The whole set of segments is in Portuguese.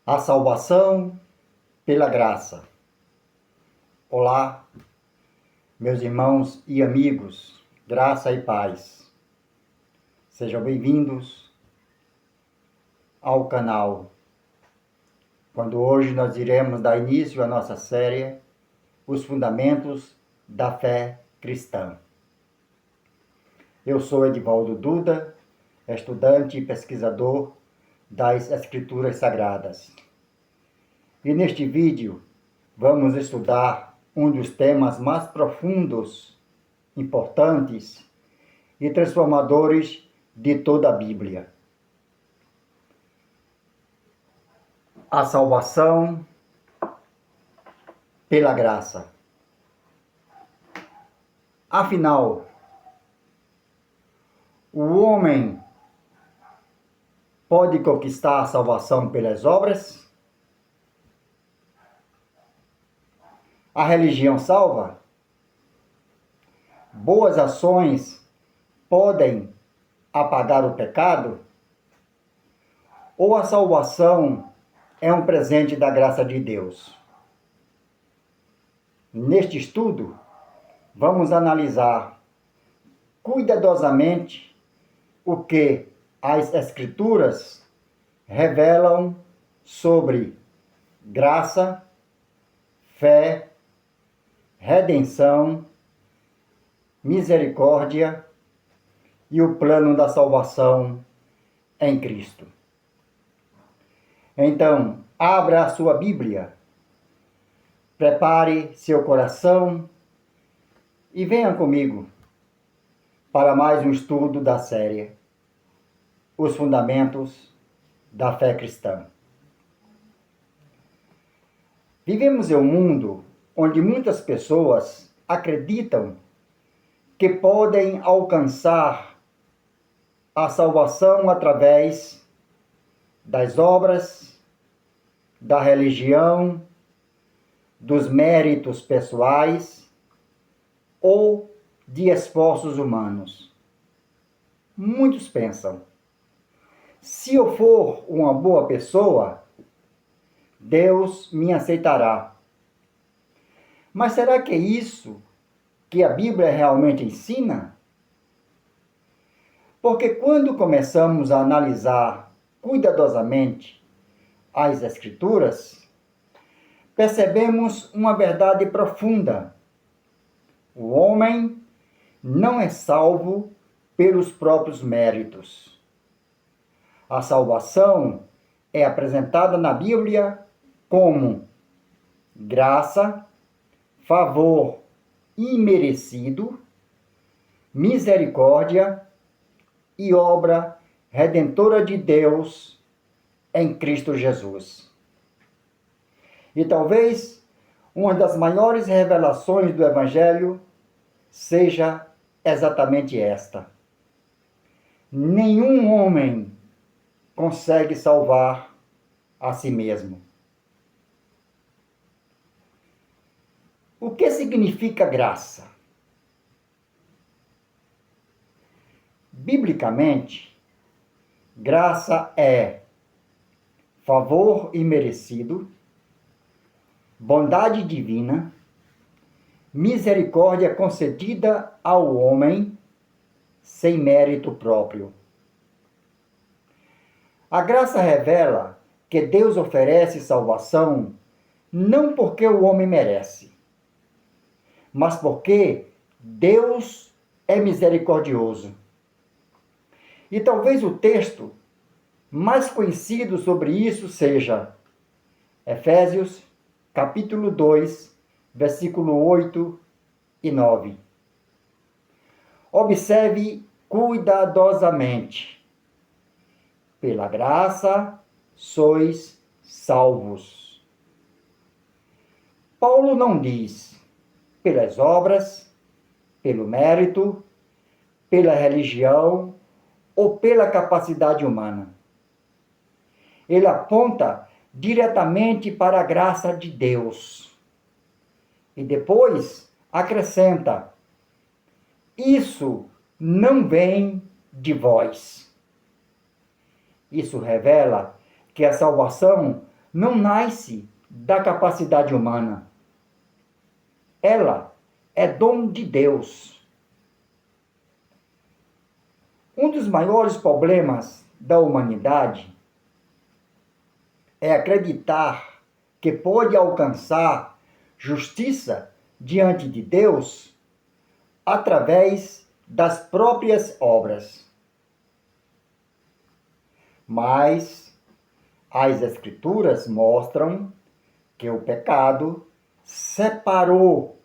A salvação pela graça. Olá, meus irmãos e amigos, graça e paz. Sejam bem-vindos ao canal, quando hoje nós iremos dar início à nossa série Os Fundamentos da Fé Cristã. Eu sou Edivaldo Duda, estudante e pesquisador das Escrituras Sagradas. E neste vídeo vamos estudar um dos temas mais profundos, importantes e transformadores de toda a Bíblia. A salvação pela graça. Afinal, o homem pode conquistar a salvação pelas obras? A religião salva? Boas ações podem apagar o pecado? Ou a salvação é um presente da graça de Deus? Neste estudo, vamos analisar cuidadosamente o que as Escrituras revelam sobre graça, fé, redenção, misericórdia e o plano da salvação em Cristo. Então, abra a sua Bíblia, prepare seu coração e venha comigo para mais um estudo da série Os Fundamentos da Fé Cristã. Vivemos em um mundo onde muitas pessoas acreditam que podem alcançar a salvação através das obras, da religião, dos méritos pessoais ou de esforços humanos. Muitos pensam: se eu for uma boa pessoa, Deus me aceitará. Mas será que é isso que a Bíblia realmente ensina? Porque quando começamos a analisar cuidadosamente as Escrituras, percebemos uma verdade profunda. O homem não é salvo pelos próprios méritos. A salvação é apresentada na Bíblia como graça, favor imerecido, misericórdia e obra redentora de Deus em Cristo Jesus. E talvez uma das maiores revelações do Evangelho seja exatamente esta: nenhum homem consegue salvar a si mesmo. O que significa graça? Biblicamente, graça é favor imerecido, bondade divina, misericórdia concedida ao homem sem mérito próprio. A graça revela que Deus oferece salvação não porque o homem merece, mas porque Deus é misericordioso. E talvez o texto mais conhecido sobre isso seja Efésios, capítulo 2, versículo 8 e 9. Observe cuidadosamente. Pela graça sois salvos. Paulo não diz pelas obras, pelo mérito, pela religião ou pela capacidade humana. Ele aponta diretamente para a graça de Deus. E depois acrescenta: isso não vem de vós. Isso revela que a salvação não nasce da capacidade humana. Ela é dom de Deus. Um dos maiores problemas da humanidade é acreditar que pode alcançar justiça diante de Deus através das próprias obras. Mas as Escrituras mostram que o pecado separou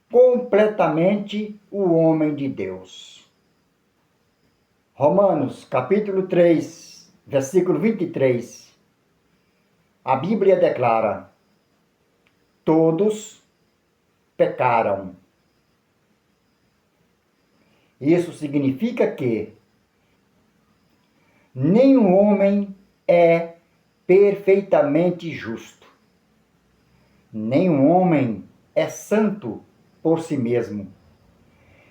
completamente o homem de Deus. Romanos, capítulo 3, versículo 23. A Bíblia declara: todos pecaram. Isso significa que nenhum homem é perfeitamente justo. Nenhum homem é santo por si mesmo.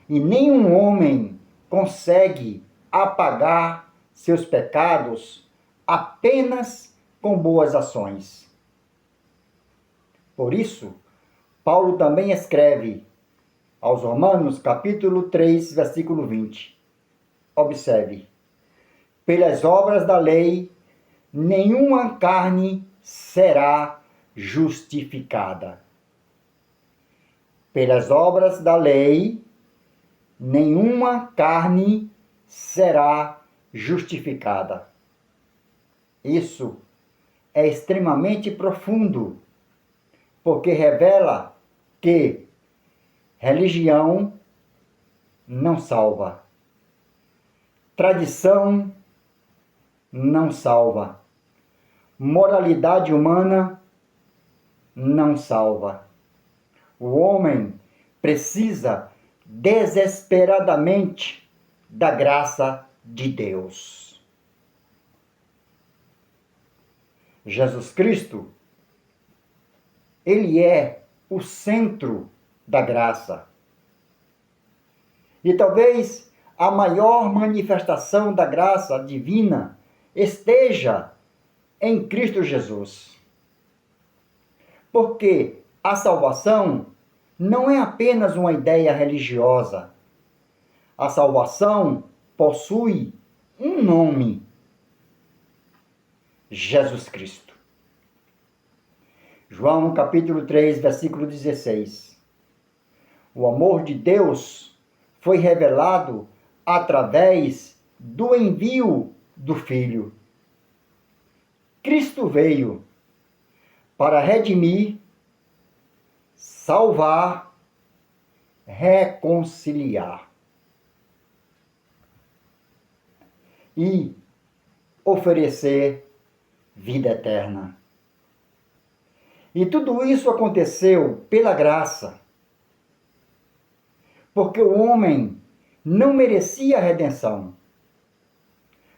E nenhum homem consegue apagar seus pecados apenas com boas ações. Por isso, Paulo também escreve aos Romanos, capítulo 3, versículo 20. Observe: pelas obras da lei, nenhuma carne será justificada. Pelas obras da lei, nenhuma carne será justificada. Isso é extremamente profundo, porque revela que religião não salva, tradição não salva, moralidade humana não salva. O homem precisa desesperadamente da graça de Deus. Jesus Cristo, ele é o centro da graça. E talvez a maior manifestação da graça divina esteja em Cristo Jesus. Porque a salvação não é apenas uma ideia religiosa. A salvação possui um nome: Jesus Cristo. João capítulo 3, versículo 16. O amor de Deus foi revelado através do envio do Filho. Cristo veio para redimir, salvar, reconciliar e oferecer vida eterna. E tudo isso aconteceu pela graça, porque o homem não merecia a redenção.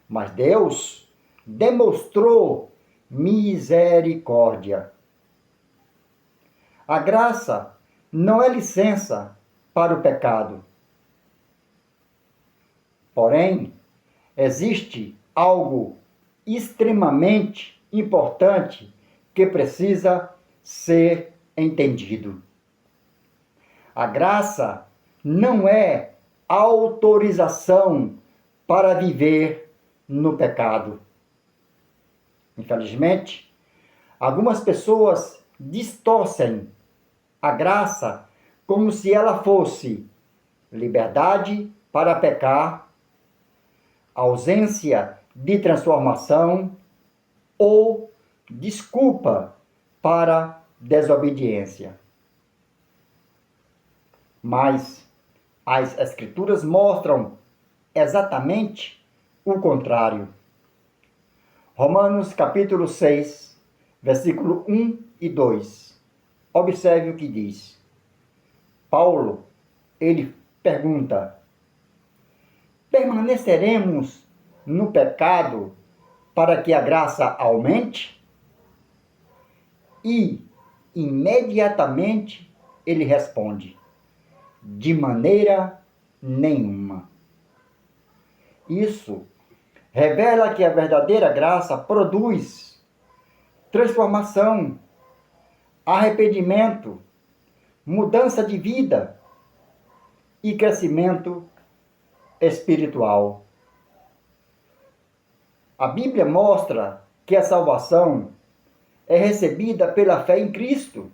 Mas Deus demonstrou misericórdia. A graça não é licença para o pecado. Porém, existe algo extremamente importante que precisa ser entendido. A graça não é autorização para viver no pecado. Infelizmente, algumas pessoas distorcem a graça como se ela fosse liberdade para pecar, ausência de transformação ou desculpa para desobediência. Mas as Escrituras mostram exatamente o contrário. Romanos capítulo 6, versículo 1 e 2. Observe o que diz. Paulo, ele pergunta: permaneceremos no pecado para que a graça aumente? E, imediatamente, ele responde: de maneira nenhuma. Isso revela que a verdadeira graça produz transformação, arrependimento, mudança de vida e crescimento espiritual. A Bíblia mostra que a salvação é recebida pela fé em Cristo.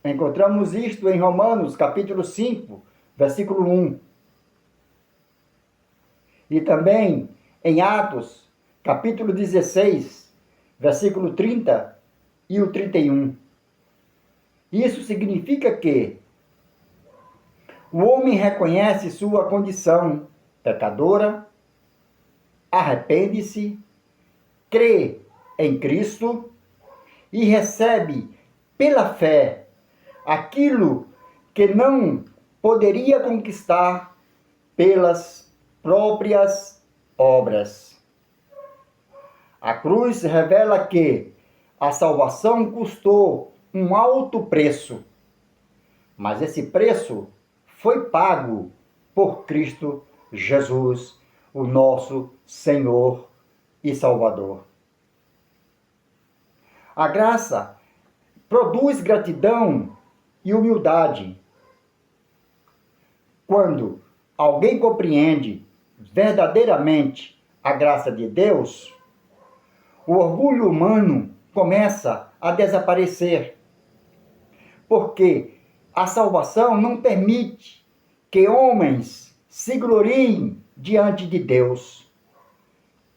Encontramos isto em Romanos, capítulo 5, versículo 1. E também em Atos, capítulo 16, versículo 30 e o 31. Isso significa que o homem reconhece sua condição pecadora, arrepende-se, crê em Cristo e recebe pela fé aquilo que não poderia conquistar pelas próprias obras. A cruz revela que a salvação custou um alto preço, mas esse preço foi pago por Cristo Jesus, o nosso Senhor e Salvador. A graça produz gratidão e humildade. Quando alguém compreende verdadeiramente a graça de Deus, o orgulho humano começa a desaparecer, porque a salvação não permite que homens se gloriem diante de Deus.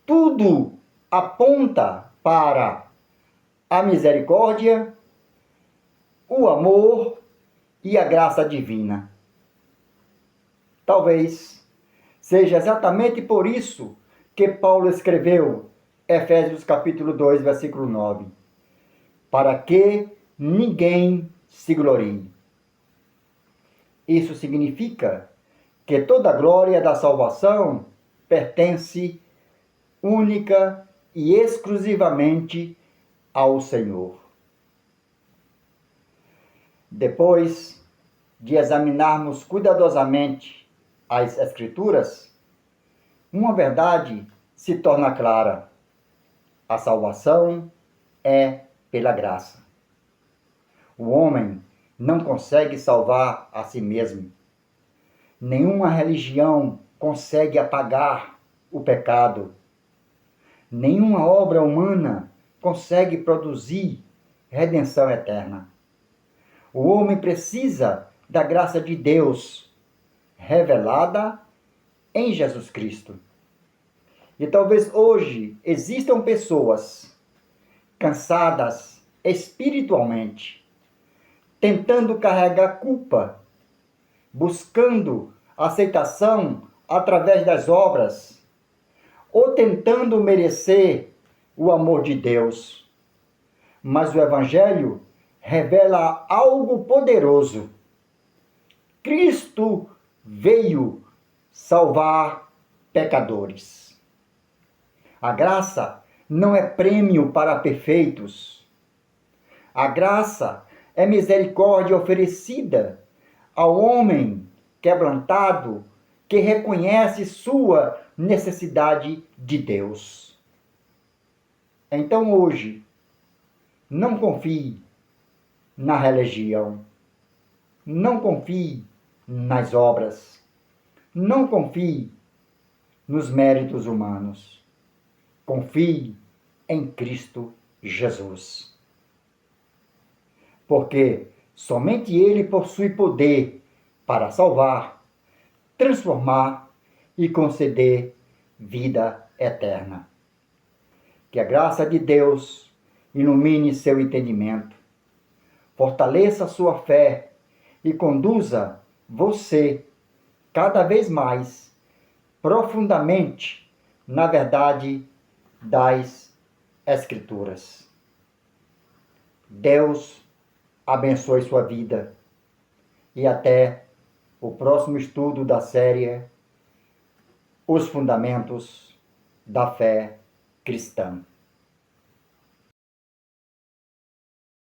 Tudo aponta para a misericórdia, o amor e a graça divina. Talvez seja exatamente por isso que Paulo escreveu Efésios capítulo 2, versículo 9. Para que ninguém se glorie. Isso significa que toda a glória da salvação pertence única e exclusivamente ao Senhor. Depois de examinarmos cuidadosamente as Escrituras, uma verdade se torna clara: a salvação é pela graça. O homem não consegue salvar a si mesmo. Nenhuma religião consegue apagar o pecado. Nenhuma obra humana consegue produzir redenção eterna. O homem precisa da graça de Deus revelada em Jesus Cristo. E talvez hoje existam pessoas cansadas espiritualmente, tentando carregar culpa, buscando aceitação através das obras, ou tentando merecer o amor de Deus. Mas o Evangelho revela algo poderoso. Cristo veio salvar pecadores. A graça não é prêmio para perfeitos. A graça é misericórdia oferecida ao homem quebrantado que reconhece sua necessidade de Deus. Então hoje, não confie na religião, não confie nas obras, não confie nos méritos humanos. Confie em Cristo Jesus. Porque somente Ele possui poder para salvar, transformar e conceder vida eterna. Que a graça de Deus ilumine seu entendimento, fortaleça sua fé e conduza você cada vez mais profundamente na verdade das Escrituras. Deus abençoe sua vida e até o próximo estudo da série Os Fundamentos da Fé Cristã.